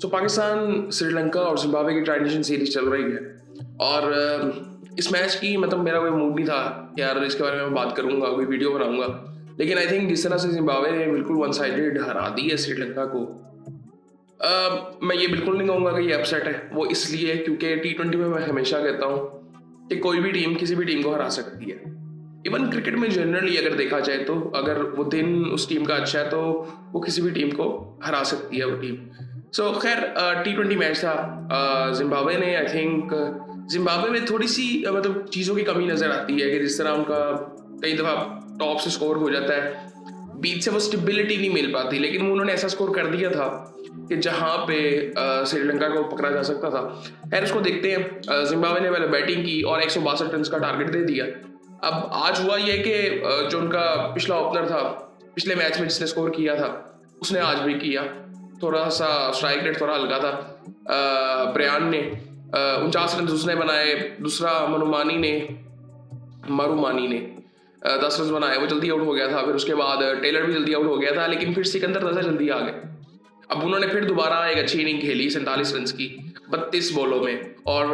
तो पाकिस्तान श्रीलंका और जिम्बाब्वे की ट्रांजिशन सीरीज चल रही है और इस मैच की मतलब मेरा कोई मूड नहीं था कि यार इसके बारे में मैं बात करूंगा, कोई वीडियो बनाऊंगा। लेकिन आई थिंक जिस तरह से जिम्बाब्वे ने बिल्कुल वन साइडेड हरा दी है श्रीलंका को, मैं ये बिल्कुल नहीं कहूँगा कि ये अपसेट है। वो इसलिए क्योंकि T20 में मैं हमेशा कहता हूँ कि कोई भी टीम किसी भी टीम को हरा सकती है। इवन क्रिकेट में जनरली अगर देखा जाए तो अगर वो दिन उस टीम का अच्छा है तो वो किसी भी टीम को हरा सकती है वो टीम। सो खैर T20 मैच था। जिम्बाब्वे ने आई थिंक जिम्बाब्वे में थोड़ी सी मतलब चीज़ों की कमी नज़र आती है कि जिस तरह उनका कई दफ़ा टॉप से स्कोर हो जाता है, बीच से वो स्टेबिलिटी नहीं मिल पाती। लेकिन उन्होंने ऐसा स्कोर कर दिया था कि जहाँ पे श्रीलंका को पकड़ा जा सकता था। खैर उसको देखते हैं। जिम्बाब्वे ने पहले बैटिंग की और 162 रन का टारगेट दे दिया। अब आज हुआ ये कि जो उनका पिछला ओपनर था पिछले मैच में जिसने स्कोर किया था उसने आज भी किया। थोड़ा सा स्ट्राइक रेट थोड़ा हल्का था। ब्रियान ने 49 रन उसने बनाए। दूसरा मरुमानी ने 10 रन बनाए, वो जल्दी आउट हो गया था। फिर उसके बाद टेलर भी जल्दी आउट हो गया था, लेकिन फिर सिकंदर रजा जल्दी आ गए। अब उन्होंने फिर दोबारा एक अच्छी इनिंग खेली 47 रन की 32 बॉलों में। और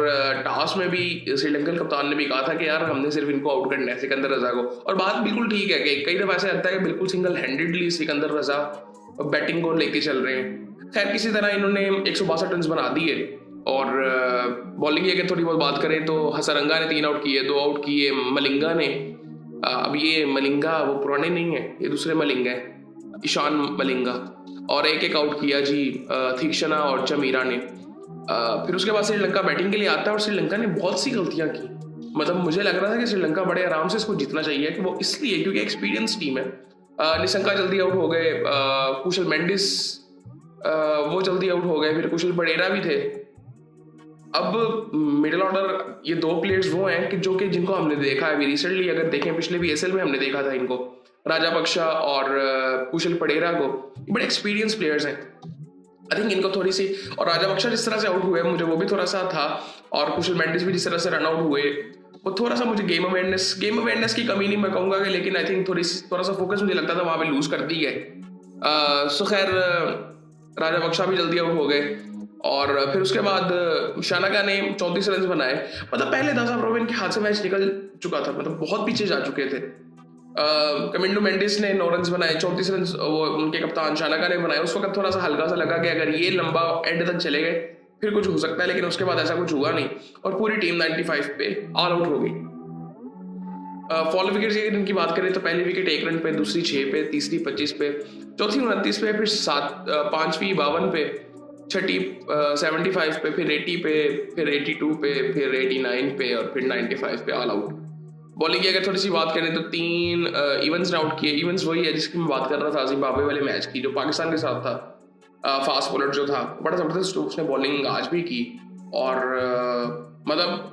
टॉस में भी श्रीलंकन कप्तान ने भी कहा था कि यार हमने सिर्फ इनको आउट करना है, सिकंदर रजा को। और बात बिल्कुल ठीक है कि कई दफा ऐसा लगता है कि बिल्कुल सिंगल हैंडेडली सिकंदर रजा बैटिंग को लेके चल रहे हैं। खैर किसी तरह इन्होंने 162 रन बना दिए। और बॉलिंग की अगर थोड़ी बहुत बात करें तो हसरंगा ने 3 आउट किए, 2 आउट किए मलिंगा ने। अब ये मलिंगा वो पुराने नहीं है, ये दूसरे मलिंगा है, ईशान मलिंगा। और एक आउट किया जी थीक्षणा और चमीरा ने। फिर उसके बाद श्रीलंका बैटिंग के लिए आता है और श्रीलंका ने बहुत सी गलतियां की। मतलब मुझे लग रहा था कि श्रीलंका बड़े आराम से इसको जीतना चाहिए कि वो इसलिए क्योंकि एक्सपीरियंस टीम है। निशंका जल्दी आउट हो गए, कुशल मेंडिस वो जल्दी आउट हो गए, फिर कुशल पडेरा भी थे। अब मिडिल ऑर्डर ये 2 प्लेयर्स वो हैं कि जो कि जिनको हमने देखा है अभी रिसेंटली। अगर देखें पिछले BSL में हमने देखा था इनको, राजापक्षा और कुशल पडेरा को। बड़े एक्सपीरियंस प्लेयर्स हैं। आई थिंक इनको थोड़ी सी, और राजापक्षा जिस तरह से आउट हुए मुझे वो भी थोड़ा सा था, और कुशल मेंडिस भी जिस तरह से रन आउट हुए वो थोड़ा सा मुझे गेम अवेयरनेस की कमी नहीं मैं कहूँगा कि, लेकिन आई थिंक थोड़ा सा फोकस मुझे लगता था वहाँ पे लूज कर दी गए। सो खैर राजापक्षा भी जल्दी आउट हो गए। और फिर उसके बाद शानाका ने 34 रन बनाए। मतलब पहले 10 ओवर में इनके हाथ से मैच निकल चुका था, मतलब बहुत पीछे जा चुके थे। कमिंडो मेंडिस ने 9 रन बनाए, 34 रन वो उनके कप्तान शानाका ने बनाए। उस वक्त थोड़ा सा हल्का सा लगा कि अगर ये लंबा एंड तक चले गए फिर कुछ हो सकता है, लेकिन उसके बाद ऐसा कुछ हुआ नहीं और पूरी टीम 95 पे ऑल आउट हो गई। फॉलो विकेट की इनकी बात करें तो पहली विकेट 1 रन पे, दूसरी 6 पे, तीसरी 25 पे, चौथी 29 पे, फिर 5वीं 52 पे, छठी 75 पे, फिर 80 पे, फिर 82 पे, फिर 89 पे और फिर 95 पे ऑल आउट। बॉलिंग की अगर थोड़ी सी बात करें तो 3 इवेंट्स ने आउट किए। इवेंट्स वही है जिसकी मैं बात कर रहा था जिम्बाब्वे वाले मैच की, जो पाकिस्तान के साथ था। फास्ट बॉलर जो था बड़ा जबरदस्त उसने बॉलिंग आज भी की। और मतलब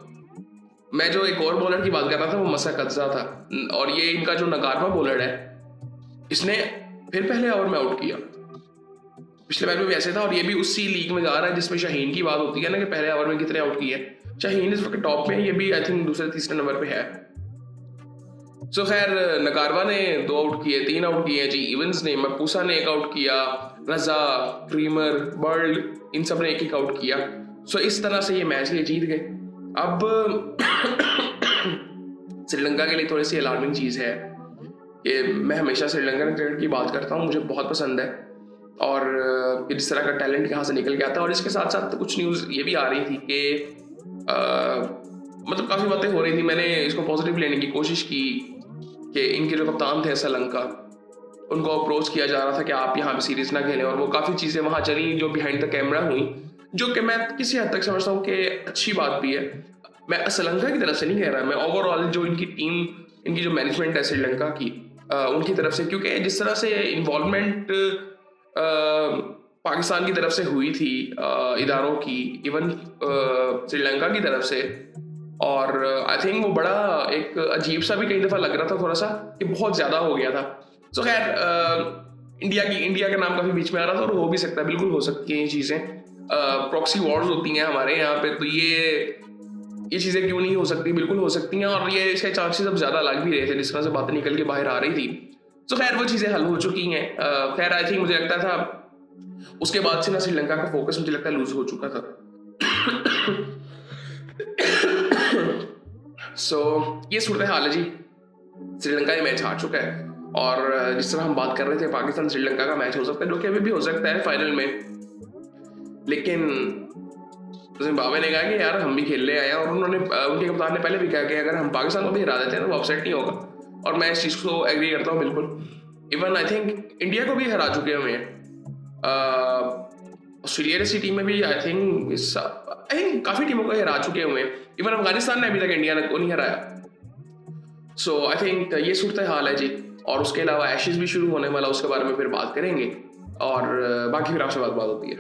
मैं जो एक और बॉलर की बात कर रहा था वो मसा कज्जा था, और ये इनका जो नगारमा बॉलर है इसने फिर पहले ओवर में आउट किया। पिछले मैच में भी ऐसे था और ये भी उसी लीग में जा रहा है जिसमें शाहीन की बात होती है ना कि पहले ओवर में कितने आउट किए। शाहीन इस वक्त टॉप में है, ये भी आई थिंक दूसरे तीसरे नंबर पे है। सो खैर नगारवा ने 2 आउट किए, 3 आउट किए जी इवेंस ने, मपूसा ने 1 आउट किया, रजा, क्रीमर, बर्ड, इन सब ने 1 आउट किया। सो इस तरह से ये मैच ये जीत गए। अब श्रीलंका के लिए थोड़ी सी अलार्मिंग चीज़ है कि मैं हमेशा श्रीलंकन क्रिकेट की बात करता हूँ, मुझे बहुत पसंद है और जिस तरह का टैलेंट यहाँ से निकल के आता है। और इसके साथ साथ कुछ न्यूज़ ये भी आ रही थी कि मतलब काफ़ी बातें हो रही थी। मैंने इसको पॉजिटिव लेने की कोशिश की कि इनके जो कप्तान थे श्रीलंका, उनको अप्रोच किया जा रहा था कि आप यहाँ पे सीरीज ना खेलें, और वो काफ़ी चीज़ें वहाँ चली जो बिहाइंड द कैमरा हुई, जो कि मैं किसी हद तक समझता हूँ कि अच्छी बात भी है। मैं श्रीलंका की तरफ से नहीं कह रहा, मैं ओवरऑल जो इनकी टीम, इनकी जो मैनेजमेंट है श्रीलंका की, उनकी तरफ से, क्योंकि जिस तरह से इन्वॉल्वमेंट पाकिस्तान की तरफ से हुई थी इदारों की, इवन श्रीलंका की तरफ से, और आई थिंक वो बड़ा एक अजीब सा भी कई दफ़ा लग रहा था थोड़ा सा कि बहुत ज़्यादा हो गया था। सो खैर इंडिया का नाम काफ़ी बीच में आ रहा था और हो भी सकता है, बिल्कुल हो सकती हैं ये चीज़ें। प्रॉक्सी वॉर्स होती हैं हमारे यहाँ पे, तो ये चीज़ें क्यों नहीं हो सकती, बिल्कुल हो सकती हैं। और ये इसके चांसेस अब ज़्यादा लग भी रहे थे जिस तरह से बातें निकल के बाहर आ रही थी। सो खैर वो चीज़ें हल हो चुकी हैं। खैर आई थिंक मुझे लगता था उसके बाद से ना श्रीलंका का फोकस मुझे लगता है लूज हो चुका था। सो ये सूरत हाल है जी। श्रीलंका ये मैच हार चुका है और जिस तरह हम बात कर रहे थे पाकिस्तान श्रीलंका का मैच हो सकता है, जो कि अभी भी हो सकता है फाइनल में, लेकिन जिम्बाब्वे ने कहा कि यार हम भी खेलने आए हैं, और उन्होंने उनके कप्तान ने पहले भी कहा कि अगर हम पाकिस्तान को भी हरा देते हैं तो वो अपसेट नहीं होगा, और मैं इस चीज़ को एग्री करता हूँ बिल्कुल। इवन आई थिंक इंडिया को भी हरा चुके हुए हैं, ऑस्ट्रेलिया जैसी टीम में भी आई थिंक काफ़ी टीमों को हरा चुके हुए हैं। इवन अफगानिस्तान ने अभी तक इंडिया को नहीं हराया। सो आई थिंक ये सूरत हाल है जी। और उसके अलावा एशेज भी शुरू होने वाला, उसके बारे में फिर बात करेंगे, और बाकी फिर आपसे बात होती है।